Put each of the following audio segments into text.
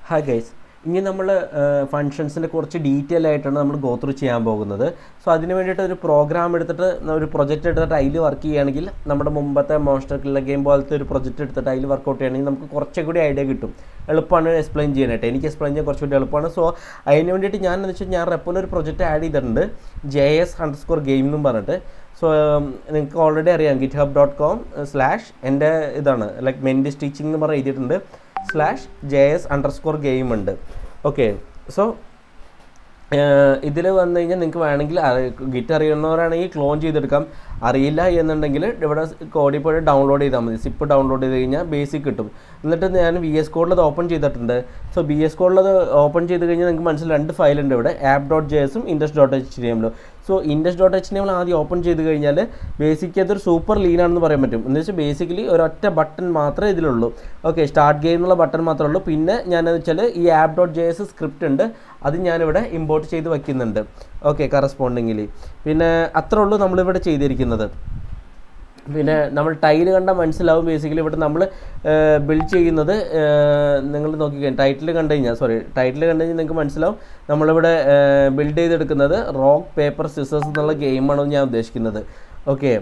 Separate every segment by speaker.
Speaker 1: Hi guys, ഇനി നമ്മൾ ഫങ്ഷൻസിൻ്റെ കുറച്ച് ഡീറ്റെയിൽ ആയിട്ടാണ് നമ്മൾ ഗോ ത്രൂ ചെയ്യാൻ പോകുന്നത്. സോ അതിന് വേണ്ടിയിട്ട് ഒരു പ്രോഗ്രാം എടുത്തിട്ട് ഒരു പ്രൊജക്റ്റ് എടുത്തിട്ട് അതിൽ വർക്ക് ചെയ്യുകയാണെങ്കിൽ നമ്മുടെ മുമ്പത്തെ മോൺസ്റ്റർ കില്ലർ ഗെയിം പോലത്തെ ഒരു പ്രൊജക്റ്റ് എടുത്തിട്ട് അതിൽ വർക്കൗട്ട് ചെയ്യുകയാണെങ്കിൽ നമുക്ക് കുറച്ചുകൂടി ഐഡിയ കിട്ടും. എളുപ്പമാണ് എക്സ്പ്ലെയിൻ ചെയ്യാനായിട്ട്, എനിക്ക് എക്സ്പ്ലെയിൻ ചെയ്യാൻ കുറച്ചുകൂടി എളുപ്പമാണ്. സോ അതിന് വേണ്ടിയിട്ട് എന്ന് വെച്ചാൽ ഞാൻ റെപ്പോയിൽ ഒരു പ്രൊജക്റ്റ് ആഡ് ചെയ്തിട്ടുണ്ട്, JS_game എന്നും പറഞ്ഞിട്ട്. സോ നിങ്ങൾക്ക് ഓൾറെഡി അറിയാം github.com/ എൻ്റെ ഇതാണ് ലൈക്ക് മെൻഡി സ്റ്റിച്ചിങ് എന്ന് പറഞ്ഞ് എഴുതിയിട്ടുണ്ട് /JS_game ഉണ്ട്. ഓക്കെ, സോ ഇതിൽ വന്നു കഴിഞ്ഞാൽ നിങ്ങൾക്ക് വേണമെങ്കിൽ ഗിറ്റ് അറിയുന്നവരാണെങ്കിൽ ക്ലോൺ ചെയ്തെടുക്കാം. അറിയില്ല എന്നുണ്ടെങ്കിൽ ഇവിടെ കോഡിൽ പോയി ഡൗൺലോഡ് ചെയ്താൽ മതി. സിപ്പ് ഡൗൺലോഡ് ചെയ്ത് കഴിഞ്ഞാൽ ബേസിക് കിട്ടും. എന്നിട്ട് ഞാൻ VS Code'ലത് ഓപ്പൺ ചെയ്തിട്ടുണ്ട്. സോ VS Code'ലത് ഓപ്പൺ ചെയ്ത് കഴിഞ്ഞാൽ നിങ്ങൾക്ക് മനസ്സിലായി 2 ഫയലുണ്ട് ഇവിടെ, app.jsഉം index.html. സോ index.html ആദ്യം ഓപ്പൺ ചെയ്ത് കഴിഞ്ഞാൽ ബേസിക് അതൊരു സൂപ്പർ ലീനാണെന്ന് പറയാൻ പറ്റും. എന്ന് വെച്ചാൽ ബേസിക്കലി ഒരൊറ്റ ബട്ടൺ മാത്രമേ ഇതിലുള്ളൂ. ഓക്കെ, സ്റ്റാർട്ട് ഗെയിം എന്നുള്ള ബട്ടൺ മാത്രമേ ഉള്ളൂ. പിന്നെ ഞാനെന്ന് വെച്ചാൽ ഈ app.js സ്ക്രിപ്റ്റ് ഉണ്ട്, അത് ഞാനിവിടെ ഇമ്പോർട്ട് ചെയ്ത് വയ്ക്കുന്നുണ്ട്. ഓക്കെ, കറസ്പോണ്ടിങ്ങിലി. പിന്നെ അത്രേ ഉള്ളൂ നമ്മളിവിടെ ചെയ്തിരിക്കുന്നത്. പിന്നെ നമ്മൾ ടൈല് കണ്ടാൽ മനസ്സിലാവും ബേസിക്കലി ഇവിടെ നമ്മൾ ബിൽഡ് ചെയ്യുന്നത്. നിങ്ങൾ നോക്കിക്കഴിഞ്ഞാൽ ടൈറ്റിൽ കണ്ടു കഴിഞ്ഞാൽ നിങ്ങൾക്ക് മനസ്സിലാവും നമ്മളിവിടെ ബിൽഡ് ചെയ്തെടുക്കുന്നത് റോക്ക് പേപ്പർ സിസേഴ്സ് എന്നുള്ള ഗെയിമാണ് ഞാൻ ഉദ്ദേശിക്കുന്നത്. ഓക്കെ,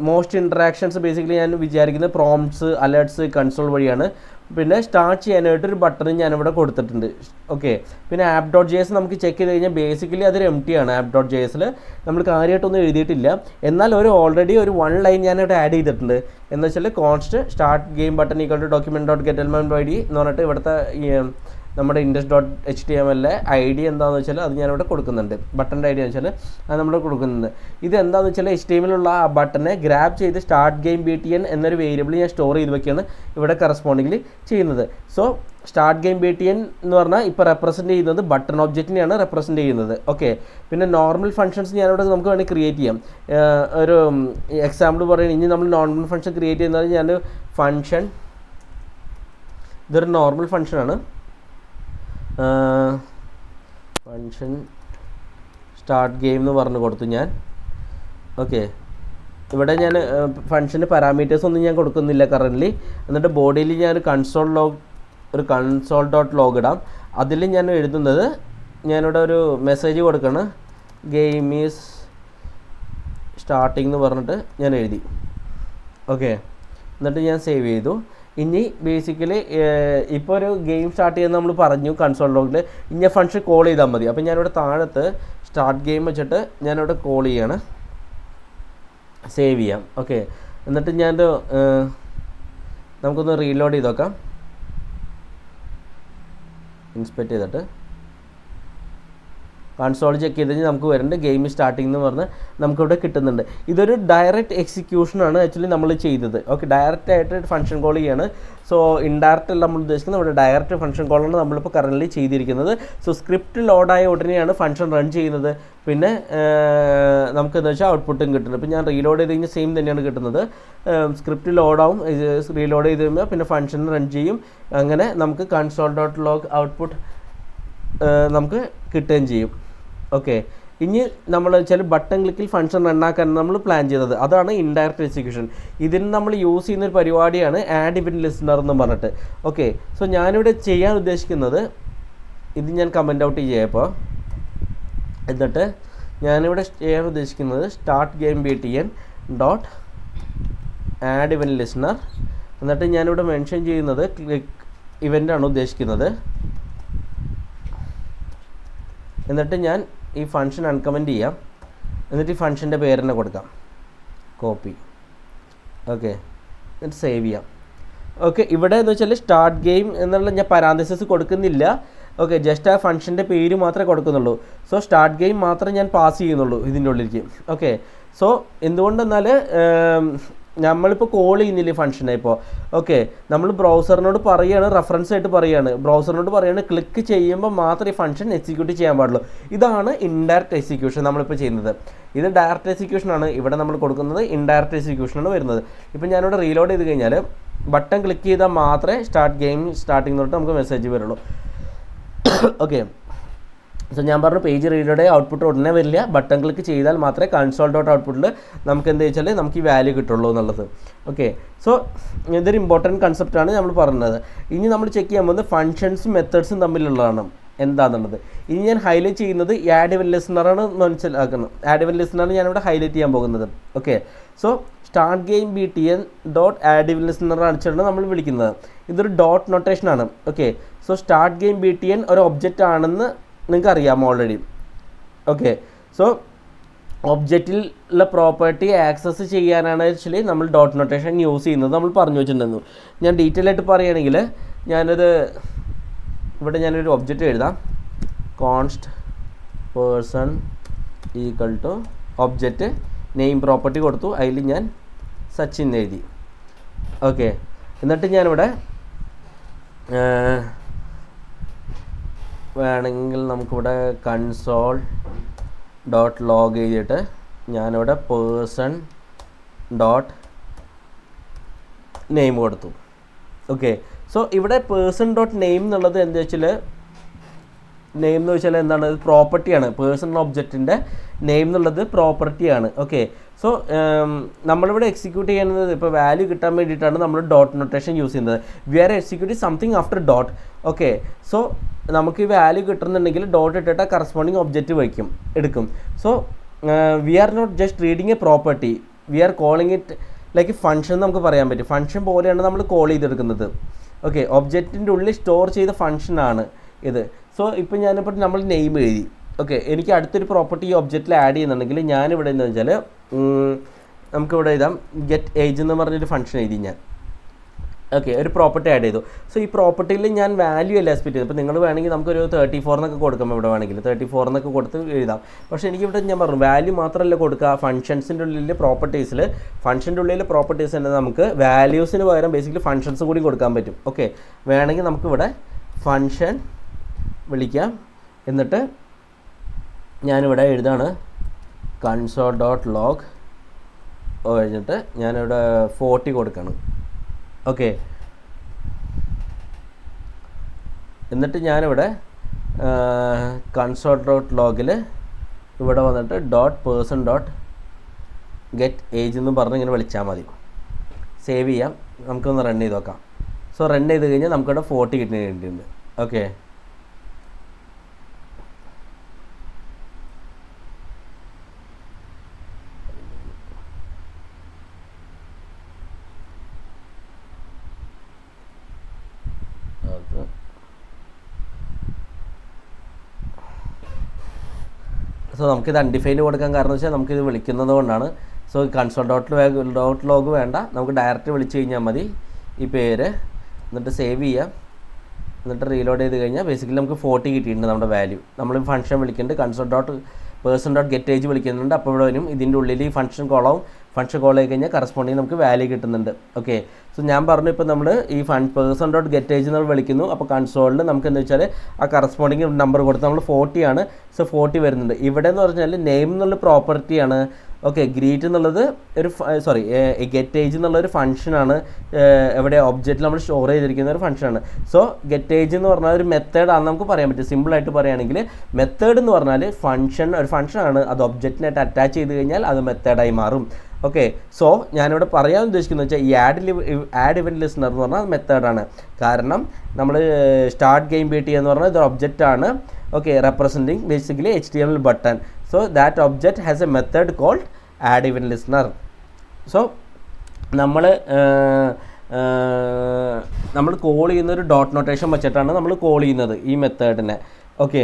Speaker 1: മോസ്റ്റ് ഇൻട്രാക്ഷൻസ് ബേസിക്കലി ഞാൻ വിചാരിക്കുന്നത് പ്രോംപ്റ്റ്സ്, അലേർട്സ് കൺസോൾ വഴിയാണ്. പിന്നെ സ്റ്റാർട്ട് ചെയ്യാനായിട്ടൊരു ബട്ടൺ ഞാനിവിടെ കൊടുത്തിട്ടുണ്ട്. ഓക്കെ, പിന്നെ app.js നമുക്ക് ചെക്ക് ചെയ്ത് കഴിഞ്ഞാൽ ബേസിക്കലി അതൊരു empty ആണ്. app.jsൽ നമ്മൾ കാര്യമായിട്ടൊന്നും എഴുതിയിട്ടില്ല. എന്നാൽ ഓൾറെഡി ഒരു 1 ലൈൻ ഞാനിവിടെ ആഡ് ചെയ്തിട്ടുണ്ട്. എന്ന് വെച്ചാൽ const start game button =document.getElement_id എന്ന് പറഞ്ഞിട്ട് ഇവിടുത്തെ നമ്മുടെ index.html ID എന്താണെന്ന് വെച്ചാൽ അത് ഞാനിവിടെ കൊടുക്കുന്നുണ്ട്. ബട്ടൻ്റെ ID എന്ന് വെച്ചാൽ അത് നമ്മൾ കൊടുക്കുന്നുണ്ട്. ഇത് എന്താണെന്ന് വെച്ചാൽ HTML ആ ബട്ടനെ ഗ്രാബ് ചെയ്ത് സ്റ്റാർട്ട് ഗെയിം BTN എന്നൊരു വേരിയബിൾ ഞാൻ സ്റ്റോർ ചെയ്ത് വയ്ക്കുകയാണ് ഇവിടെ കറസ്പോണ്ടിങ്ങിൽ ചെയ്യുന്നത്. സോ സ്റ്റാർട്ട് ഗെയിം BTN എന്ന് പറഞ്ഞാൽ ഇപ്പോൾ റെപ്രസെൻറ്റ് ചെയ്യുന്നത് ബട്ടൺ ഒബ്ജക്റ്റിനെയാണ് റെപ്രസെൻറ്റ് ചെയ്യുന്നത്. ഓക്കെ, പിന്നെ നോർമൽ ഫംഗ്ഷൻസ് ഞാനിവിടെ നമുക്ക് വേണമെങ്കിൽ ക്രിയേറ്റ് ചെയ്യാം. ഒരു എക്സാമ്പിൾ പറയുന്നത്, ഇനി നമ്മൾ നോർമൽ ഫംഗ്ഷൻ ക്രിയേറ്റ് ചെയ്യുന്നത് ഞാൻ ഫംഗ്ഷൻ, ഇതൊരു നോർമൽ ഫംഗ്ഷനാണ്. ഫംഗ്ഷൻ സ്റ്റാർട്ട് ഗെയിം എന്ന് പറഞ്ഞു കൊടുത്തു ഞാൻ. ഓക്കെ, ഇവിടെ ഞാൻ ഫംഗ്ഷന് പാരാമീറ്റേഴ്സ് ഒന്നും ഞാൻ കൊടുക്കുന്നില്ല കറൻ്റ്ലി. എന്നിട്ട് ബോഡിയിൽ ഞാൻ console.log ഇടാം. അതിൽ ഞാൻ എഴുതുന്നത്, ഞാനിവിടെ ഒരു മെസ്സേജ് കൊടുക്കണം, ഗെയിം ഈസ് സ്റ്റാർട്ടിങ് എന്ന് പറഞ്ഞിട്ട് ഞാൻ എഴുതി. ഓക്കെ, എന്നിട്ട് ഞാൻ സേവ് ചെയ്തു. ഇനി ബേസിക്കലി ഇപ്പോൾ ഒരു ഗെയിം സ്റ്റാർട്ട് ചെയ്യുന്നത് നമ്മൾ പറഞ്ഞു കൺസോൾ ലോഗിൽ. ഇനി ഫംഗ്ഷൻ കോൾ ചെയ്താൽ മതി. അപ്പോൾ ഞാനിവിടെ താഴത്ത് സ്റ്റാർട്ട് ഗെയിം വെച്ചിട്ട് ഞാനിവിടെ കോൾ ചെയ്യാണ്, സേവ് ചെയ്യാം. ഓക്കെ, എന്നിട്ട് നമുക്കൊന്ന് റീലോഡ് ചെയ്ത് നോക്കാം. ഇൻസ്പെക്ട് ചെയ്തിട്ട് കൺസോൾ ചെക്ക് ചെയ്ത് കഴിഞ്ഞാൽ നമുക്ക് വരുന്നുണ്ട് ഗെയിം സ്റ്റാർട്ടിംഗ് എന്ന് പറഞ്ഞ് നമുക്കിവിടെ കിട്ടുന്നുണ്ട്. ഇതൊരു ഡയറക്റ്റ് എക്സിക്യൂഷനാണ് ആക്ച്വലി നമ്മൾ ചെയ്തത്. ഓക്കെ, ഡയറക്റ്റ് ആയിട്ട് ഫംഗ്ഷൻ കോൾ ചെയ്യാണ്. സോ ഇൻഡയറക്റ്റ് അല്ല നമ്മൾ ഉദ്ദേശിക്കുന്നത്, ഇവിടെ ഡയറക്റ്റ് ഫംഗ്ഷൻ കോളാണ് നമ്മളിപ്പോൾ കറൻ്റ്ലി ചെയ്തിരിക്കുന്നത്. സോ സ്ക്രിപ്റ്റ് ലോഡായ ഉടനെയാണ് ഫംഗ്ഷൻ റൺ ചെയ്യുന്നത്. പിന്നെ നമുക്കെന്ന് വെച്ചാൽ ഔട്ട്പുട്ടും കിട്ടുന്നത്. ഇപ്പോൾ ഞാൻ റീലോഡ് ചെയ്ത് കഴിഞ്ഞാൽ സെയിം തന്നെയാണ് കിട്ടുന്നത്. സ്ക്രിപ്റ്റ് ലോഡാവും, റീലോഡ് ചെയ്ത് കഴിയുമ്പോൾ പിന്നെ ഫംഗ്ഷൻ റൺ ചെയ്യും. അങ്ങനെ നമുക്ക് console.log ഔട്ട്പുട്ട് നമുക്ക് കിട്ടുകയും ചെയ്യും. ഓക്കെ, ഇനി നമ്മൾ വെച്ചാൽ ബട്ടൺ ക്ലിക്കിൽ ഫംഗ്ഷൻ റണ്ണാക്കാൻ നമ്മൾ പ്ലാൻ ചെയ്തത്, അതാണ് ഇൻഡയറക്റ്റ് എക്സിക്യൂഷൻ. ഇതിന് നമ്മൾ യൂസ് ചെയ്യുന്ന ഒരു പരിപാടിയാണ് ആഡ് ഇവൻറ്റ് ലിസ്റ്റണർ എന്ന് പറഞ്ഞിട്ട്. ഓക്കെ, സോ ഞാനിവിടെ ചെയ്യാൻ ഉദ്ദേശിക്കുന്നത്, ഇത് ഞാൻ കമൻ്റ് ഔട്ട് ചെയ്യപ്പോൾ, എന്നിട്ട് ഞാനിവിടെ ചെയ്യാൻ ഉദ്ദേശിക്കുന്നത് start game BTN dot add event listener. എന്നിട്ട് ഞാനിവിടെ മെൻഷൻ ചെയ്യുന്നത് ക്ലിക്ക് ഇവൻ്റാണ് ഉദ്ദേശിക്കുന്നത്. എന്നിട്ട് ഞാൻ ഈ ഫംഗ്ഷൻ അൺകമൻറ്റ് ചെയ്യാം. എന്നിട്ട് ഈ ഫംഗ്ഷൻ്റെ പേര് തന്നെ കൊടുക്കാം, കോപ്പി. ഓക്കെ, എന്നിട്ട് സേവ് ചെയ്യാം. ഓക്കെ, ഇവിടെ എന്ന് വെച്ചാൽ സ്റ്റാർട്ട് ഗെയിം എന്നുള്ള ഞാൻ പാരാന്തസിസ് കൊടുക്കുന്നില്ല. ഓക്കെ, ജസ്റ്റ് ആ ഫംഗ്ഷൻ്റെ പേര് മാത്രമേ കൊടുക്കുന്നുള്ളൂ. സോ സ്റ്റാർട്ട് ഗെയിം മാത്രമേ ഞാൻ പാസ് ചെയ്യുന്നുള്ളൂ ഇതിൻ്റെ ഉള്ളിലേക്ക്. ഓക്കെ, സോ എന്തുകൊണ്ടെന്നാൽ നമ്മളിപ്പോൾ കോൾ ചെയ്യുന്നില്ലേ ഫംഗ്ഷനെ ഇപ്പോൾ. ഓക്കെ, നമ്മൾ ബ്രൗസറിനോട് പറയുകയാണ്, റെഫറൻസ് ആയിട്ട് പറയുകയാണ് ക്ലിക്ക് ചെയ്യുമ്പോൾ മാത്രമേ ഈ ഫംഗ്ഷൻ എക്സിക്യൂട്ട് ചെയ്യാൻ പാടുള്ളൂ. ഇതാണ് ഇൻഡയറക്റ്റ് എക്സിക്യൂഷൻ നമ്മളിപ്പോൾ ചെയ്യുന്നത്. ഇത് ഡയറക്റ്റ് എക്സിക്യൂഷനാണ്, ഇവിടെ നമ്മൾ കൊടുക്കുന്നത് ഇൻഡയറക്റ്റ് എക്സിക്യൂഷനാണ് വരുന്നത്. ഇപ്പോൾ ഞാനിവിടെ റീലോഡ് ചെയ്ത് കഴിഞ്ഞാൽ ബട്ടൺ ക്ലിക്ക് ചെയ്താൽ മാത്രമേ സ്റ്റാർട്ട് ഗെയിം സ്റ്റാർട്ടിംഗ് തൊട്ട് നമുക്ക് മെസ്സേജ് വരുള്ളൂ. ഓക്കെ, സോ ഞാൻ പറഞ്ഞു പേജ് റീഡറുടെ ഔട്ട്പുട്ട് ഉടനെ വരില്ല, ബട്ടൺ ക്ലിക്ക് ചെയ്താൽ മാത്രമേ കൺസോൾ ഡോട്ട് ഔട്ട്പുട്ടിൽ നമുക്ക് എന്താ വെച്ചാൽ നമുക്ക് ഈ വാല്യൂ കിട്ടുള്ളൂ എന്നുള്ളത്. ഓക്കെ, സോ ഇതൊരു ഇമ്പോർട്ടൻറ്റ് കൺസെപ്റ്റാണ് നമ്മൾ പറഞ്ഞത്. ഇനി നമ്മൾ ചെക്ക് ചെയ്യാൻ പോകുന്നത് ഫങ്ഷൻസും മെത്തേഡ്സും തമ്മിലുള്ളതാണ് എന്താണെന്നുള്ളത്. ഇനി ഞാൻ ഹൈലൈറ്റ് ചെയ്യുന്നത് ആഡ് ഇവന്റ് ലിസണറാണ് മനസ്സിലാക്കുന്നത്. ആഡ് ഇവന്റ് ലിസണറാണ് ഞാനിവിടെ ഹൈലൈറ്റ് ചെയ്യാൻ പോകുന്നത്. Okay, so start game BTN dot add event listener അടിച്ചിട്ടാണ് നമ്മൾ വിളിക്കുന്നത്. ഇതൊരു ഡോട്ട് നൊട്ടേഷനാണ്. Okay, so start game BTN ഒരു ഒബ്ജക്റ്റ് ആണെന്ന് നിങ്ങൾക്ക് അറിയാം ഓൾറെഡി. ഓക്കെ, സോ ഒബ്ജക്റ്റിലുള്ള പ്രോപ്പർട്ടി ആക്സസ് ചെയ്യാനാണ് ആക്ച്വലി നമ്മൾ ഡോട്ട് നൊട്ടേഷൻ യൂസ് ചെയ്യുന്നത് നമ്മൾ പറഞ്ഞു വെച്ചിട്ടുണ്ടായിരുന്നു. ഞാൻ ഡീറ്റെയിൽ ആയിട്ട് പറയുകയാണെങ്കിൽ ഇവിടെ ഞാനൊരു ഒബ്ജക്റ്റ് എഴുതാം. Const person equal to object name property കൊടുത്തു, അതിൽ ഞാൻ സച്ചിൻ എഴുതി. ഓക്കെ, എന്നിട്ട് ഞാനിവിടെ വേണമെങ്കിൽ നമുക്കിവിടെ കൺസോൾ ഡോട്ട് ലോഗ് എഴുതിയിട്ട് ഞാനിവിടെ പേഴ്സൺ ഡോട്ട് നെയിം കൊടുത്തു. ഓക്കെ, സോ ഇവിടെ പേഴ്സൺ ഡോട്ട് നെയിം എന്നുള്ളത് എന്താ വെച്ചാൽ നെയിം എന്ന് വെച്ചാൽ എന്താണ്, പ്രോപ്പർട്ടിയാണ്. പേഴ്സൺ ഒബ്ജക്റ്റിൻ്റെ നെയിം എന്നുള്ളത് പ്രോപ്പർട്ടിയാണ്. ഓക്കെ, സോ നമ്മളിവിടെ എക്സിക്യൂട്ട് ചെയ്യുന്നത് ഇപ്പോൾ വാല്യൂ കിട്ടാൻ വേണ്ടിയിട്ടാണ് നമ്മൾ ഡോട്ട് നൊട്ടേഷൻ യൂസ് ചെയ്യുന്നത്. We are executing something after dot. Okay, so നമുക്ക് ഈ വാല്യൂ കിട്ടുന്നുണ്ടെങ്കിൽ ഡോട്ട് ഇട്ടിട്ട് കറസ്പോണ്ടിങ് ഒബ്ജക്റ്റ് എടുക്കും. So we are not just reading a property, we are calling it like function നമുക്ക് പറയാൻ പറ്റും. ഫംഗ്ഷൻ പോലെയാണ് നമ്മൾ കോൾ ചെയ്തെടുക്കുന്നത്. ഓക്കെ, ഒബ്ജക്റ്റിൻ്റെ ഉള്ളിൽ സ്റ്റോർ ചെയ്ത ഫംഗ്ഷനാണ് ഇത്. സോ ഇപ്പോൾ ഞാനിപ്പോൾ നമ്മൾ നെയിം എഴുതി. ഓക്കെ, എനിക്ക് അടുത്തൊരു പ്രോപ്പർട്ടി ഈ ഒബ്ജക്റ്റിൽ ആഡ് ചെയ്യുന്നുണ്ടെങ്കിൽ ഞാനിവിടെ എന്താണെന്ന് വെച്ചാൽ നമുക്കിവിടെ എഴുതാം ഗെറ്റ് ഏജ് എന്ന് പറഞ്ഞൊരു ഫംഗ്ഷൻ എഴുതി ഞാൻ. ഓക്കെ, ഒരു പ്രോപ്പർട്ടി ആഡ് ചെയ്തു. സോ ഈ പ്രോപ്പർട്ടിയിൽ ഞാൻ വാല്യൂ അല്ല എക്സ്പെക്ട് ചെയ്തു. ഇപ്പോൾ നിങ്ങൾ വേണമെങ്കിൽ നമുക്കൊരു 34 എന്നൊക്കെ കൊടുക്കാം. ഇവിടെ വേണമെങ്കിൽ 34 എന്നൊക്കെ കൊടുത്ത് എഴുതാം. പക്ഷേ എനിക്കിവിടെ ഞാൻ പറഞ്ഞു വാല്യൂ മാത്രമല്ല കൊടുക്കുക, ഫംഗ്ഷൻസിൻ്റെ ഉള്ളിൽ പ്രോപ്പർട്ടീസിൽ ഫംഗ്ഷൻ്റെ ഉള്ളിൽ പ്രോപ്പർട്ടീസ് തന്നെ നമുക്ക് വാല്യൂസിന് പകരം ബേസിക്കലി ഫംഗ്ഷൻസ് കൂടി കൊടുക്കാൻ പറ്റും. ഓക്കെ, വേണമെങ്കിൽ നമുക്കിവിടെ ഫംഗ്ഷൻ വിളിക്കാം. എന്നിട്ട് ഞാനിവിടെ എഴുതാണ് കൺസോൾ ഡോട്ട് ലോഗ് കഴിഞ്ഞിട്ട് ഞാനിവിടെ 40 കൊടുക്കണം. ഓക്കെ, എന്നിട്ട് ഞാനിവിടെ കൺസോൾ ഡോട്ട് ലോഗിൽ ഇവിടെ വന്നിട്ട് dot person dot get age എന്ന് പറഞ്ഞ് ഇങ്ങനെ വിളിച്ചാൽ മതി. സേവ് ചെയ്യാം, നമുക്കൊന്ന് റൺ ചെയ്ത് നോക്കാം. സോ റൺ ചെയ്ത് കഴിഞ്ഞാൽ നമുക്കിവിടെ 40 കിട്ടിയിട്ടുണ്ട്. ഓക്കെ, സോ നമുക്കിത് അൺഡിഫൈൻഡ് കൊടുക്കാൻ കാരണം വെച്ചാൽ നമുക്കിത് വിളിക്കുന്നത് കൊണ്ടാണ്. സോ കൺസോൾ ഡോട്ട് ലോഗ് വേണ്ട, നമുക്ക് ഡയറക്റ്റ് വിളിച്ച് കഴിഞ്ഞാൽ മതി ഈ പേര്. എന്നിട്ട് സേവ് ചെയ്യാം, എന്നിട്ട് റീലോഡ് ചെയ്ത് കഴിഞ്ഞാൽ ബേസിക്കലി നമുക്ക് 40 കിട്ടിയിട്ടുണ്ട് നമ്മുടെ വാല്യൂ. നമ്മൾ ഫംഗ്ഷൻ വിളിക്കുന്നുണ്ട്, console dot person dot get age വിളിക്കുന്നുണ്ട്. അപ്പോൾ ഇവിടെ വരും ഇതിൻ്റെ ഉള്ളിൽ ഈ ഫംഗ്ഷൻ കോൾ ആയി കഴിഞ്ഞാൽ കറസ്പോണ്ടിങ് നമുക്ക് വാല്യൂ കിട്ടുന്നുണ്ട്. ഓക്കെ, സോ ഞാൻ പറഞ്ഞു ഇപ്പോൾ നമ്മൾ ഈ പേഴ്സൺ ഡോട്ട് ഗെറ്റ് ഏജ് നമ്മൾ വിളിക്കുന്നു. അപ്പോൾ കൺസോളിൽ നമുക്ക് എന്താ വെച്ചാൽ ആ കറസ്പോണ്ടിങ് നമ്പർ കൊടുത്ത് നമ്മൾ 40 ആണ്. സോ 40 വരുന്നുണ്ട്. ഇവിടെ എന്ന് പറഞ്ഞാൽ നെയിം എന്നുള്ള പ്രോപ്പർട്ടിയാണ്. ഓക്കെ, ഗ്രീറ്റ് എന്നുള്ളത് ഒരു ഗെറ്റ് ഏജ് എന്നുള്ളൊരു ഫംഗ്ഷനാണ്. എവിടെ ഒബ്ജക്റ്റിൽ നമ്മൾ സ്റ്റോർ ചെയ്തിരിക്കുന്ന ഒരു ഫംഗ്ഷനാണ്. സോ ഗെറ്റ് ഏജ് എന്ന് പറഞ്ഞാൽ ഒരു മെത്തേഡാണെന്ന് നമുക്ക് പറയാൻ പറ്റും. സിമ്പിളായിട്ട് പറയുകയാണെങ്കിൽ മെത്തേഡ് എന്ന് പറഞ്ഞാൽ ഒരു ഫംഗ്ഷനാണ്. അത് ഒബ്ജക്റ്റിനായിട്ട് അറ്റാച്ച് ചെയ്ത് കഴിഞ്ഞാൽ അത് മെത്തേഡായി മാറും. ഓക്കെ, സോ ഞാനിവിടെ പറയാൻ ഉദ്ദേശിക്കുന്നത് വെച്ചാൽ ഈ ആഡ് ഇവന്റ് ലിസണർ എന്ന് പറഞ്ഞാൽ മെത്തേഡാണ്. കാരണം നമ്മൾ സ്റ്റാർട്ട് ഗെയിം BTN എന്ന് പറഞ്ഞാൽ ഇതൊരു ഒബ്ജക്റ്റാണ്. Okay, representing basically HTML button. So that object has a method called add event listener. So നമ്മൾ കോൾ ചെയ്യുന്ന ഒരു ഡോട്ട് നൊട്ടേഷൻ വെച്ചിട്ടാണ് നമ്മൾ കോൾ ചെയ്യുന്നത് ഈ മെത്തേഡിനെ. ഓക്കെ,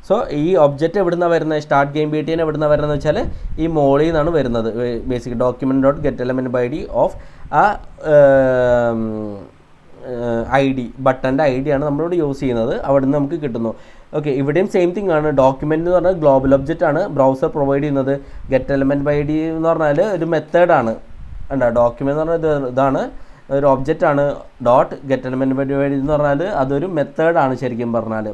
Speaker 1: സോ ഈ ഒബ്ജക്റ്റ് എവിടുന്നാണ് വരുന്നത്, സ്റ്റാർട്ട് ഗെയിം BTN എവിടുന്നാണ് വരുന്നത് വെച്ചാൽ ഈ മോളിൽ നിന്നാണ് വരുന്നത്. Basic document dot get element by ID of ആ ID ബട്ടൻ്റെ ID ആണ് നമ്മളിവിടെ യൂസ് ചെയ്യുന്നത്. അവിടെ നിന്ന് നമുക്ക് കിട്ടുന്നു. ഓക്കെ, ഇവിടെയും സെയിം തിങ് ആണ്. ഡോക്യുമെൻ്റ് എന്ന് പറഞ്ഞാൽ ഗ്ലോബൽ ഒബ്ജക്റ്റ് ആണ് ബ്രൗസർ പ്രൊവൈഡ് ചെയ്യുന്നത്. ഗെറ്റ് എലമെൻറ്റ് ബൈ ഡി എന്ന് പറഞ്ഞാൽ ഒരു മെത്തേഡാണ്. ഡോക്യുമെൻ്റ് എന്ന് പറഞ്ഞാൽ ഇതാണ് ഒരു ഒബ്ജക്റ്റ് ആണ്. Dot get element by ID എന്ന് പറഞ്ഞാൽ അതൊരു മെത്തേഡാണ് ശരിക്കും പറഞ്ഞാൽ.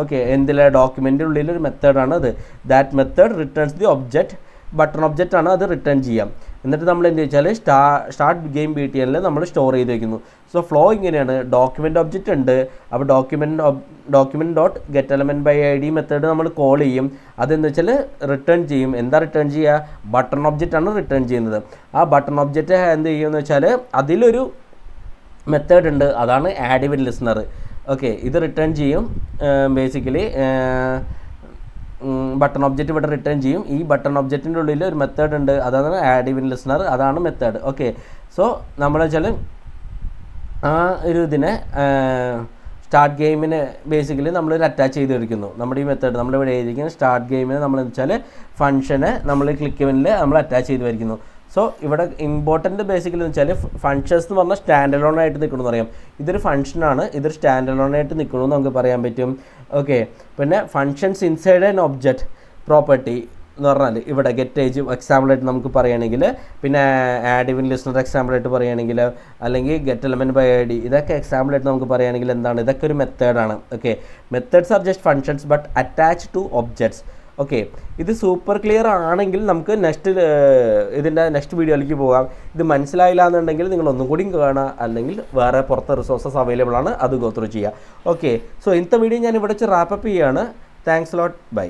Speaker 1: ഓക്കെ, എന്തിലെ ഡോക്യുമെൻ്റ് ഉള്ളിലൊരു മെത്തേഡാണ് അത്. That method returns the object. Button object ആണ് അത് റിട്ടേൺ ചെയ്യാം. എന്നിട്ട് നമ്മൾ എന്ത് വെച്ചാൽ സ്റ്റാർട്ട് ഗെയിം BTL നമ്മൾ സ്റ്റോർ ചെയ്ത് വെക്കുന്നു. സോ ഫ്ലോ ഇങ്ങനെയാണ്. ഡോക്യുമെൻ്റ് ഒബ്ജക്റ്റ് ഉണ്ട്. അപ്പോൾ document dot get element by ID method നമ്മൾ കോൾ ചെയ്യും. അതെന്ന് വെച്ചാൽ റിട്ടേൺ ചെയ്യും. എന്താ റിട്ടേൺ ചെയ്യുക? ബട്ടൺ ഒബ്ജക്റ്റാണ് റിട്ടേൺ ചെയ്യുന്നത്. ആ ബട്ടൺ ഒബ്ജക്റ്റ് എന്ത് ചെയ്യുമെന്ന് വെച്ചാൽ അതിലൊരു മെത്തേഡ് ഉണ്ട്, അതാണ് ആഡ് ഇവൻറ്റ് ലിസണർ. ഓക്കെ, ഇത് റിട്ടേൺ ചെയ്യും. ബേസിക്കലി ബട്ടൺ ഒബ്ജക്റ്റ് ഇവിടെ റിട്ടേൺ ചെയ്യും. ഈ ബട്ടൺ ഒബ്ജക്റ്റിൻ്റെ ഉള്ളിൽ ഒരു മെത്തേഡ് ഉണ്ട്, അതാണ് ആഡ് ഇവൻറ്റ് ലിസണർ, അതാണ് മെത്തേഡ്. ഓക്കെ, സോ നമ്മൾ വെച്ചാൽ ആ ഒരു ഇതിനെ സ്റ്റാർട്ട് ഗെയിമിന് ബേസിക്കലി നമ്മളൊരു അറ്റാച്ച് ചെയ്ത് വയ്ക്കുന്നു. നമ്മുടെ ഈ മെത്തേഡ് നമ്മളിവിടെ എഴുതിയിരിക്കുന്ന സ്റ്റാർട്ട് ഗെയിമിന് നമ്മൾ വെച്ചാൽ ഫംഗ്ഷനെ നമ്മൾ ക്ലിക്ക് ഇവൻറ്റിൽ നമ്മൾ അറ്റാച്ച് ചെയ്ത് വയ്ക്കുന്നു. സോ ഇവിടെ ഇമ്പോർട്ടൻറ്റ് ബേസിക്കലി എന്ന് വെച്ചാൽ ഫങ്ഷൻസ് എന്ന് പറഞ്ഞാൽ സ്റ്റാൻഡ് അലോൺ ആയിട്ട് നിൽക്കണമെന്ന് പറയാം. ഇതൊരു ഫംഗ്ഷനാണ്, ഇതൊരു സ്റ്റാൻഡ് അലോൺ ആയിട്ട് നിൽക്കണമെന്ന് നമുക്ക് പറയാൻ പറ്റും. ഓക്കെ, പിന്നെ functions inside an object property എന്ന് പറഞ്ഞാൽ ഇവിടെ ഗെറ്റ് ഏജ് എക്സാമ്പിളായിട്ട് നമുക്ക് പറയുകയാണെങ്കിൽ, പിന്നെ ആഡ് ഇവൻറ്റ് ലിസണർ എക്സാമ്പിളായിട്ട് പറയുകയാണെങ്കിൽ, അല്ലെങ്കിൽ ഗെറ്റ് എലമെൻറ്റ് ബൈ ID, ഇതൊക്കെ എക്സാമ്പിളായിട്ട് നമുക്ക് പറയുകയാണെങ്കിൽ എന്താണ്, ഇതൊക്കെ ഒരു മെത്തേഡാണ്. Okay, methods are just functions but attach to objects. Okay, ഇത് സൂപ്പർ ക്ലിയർ ആണെങ്കിൽ നമുക്ക് ഇതിൻ്റെ നെക്സ്റ്റ് വീഡിയോയിലേക്ക് പോകാം. ഇത് മനസ്സിലായില്ല എന്നുണ്ടെങ്കിൽ നിങ്ങൾ ഒന്നും കൂടി കാണുക, അല്ലെങ്കിൽ വേറെ പുറത്തെ റിസോഴ്സസ് അവൈലബിൾ ആണ്, അത് ഗോ ത്രൂ ചെയ്യുക. ഓക്കെ, സോ ഇന്നത്തെ വീഡിയോ ഞാൻ ഇവിടെ വെച്ച് റാപ്പപ്പ് ചെയ്യുകയാണ്. Thanks lot, by.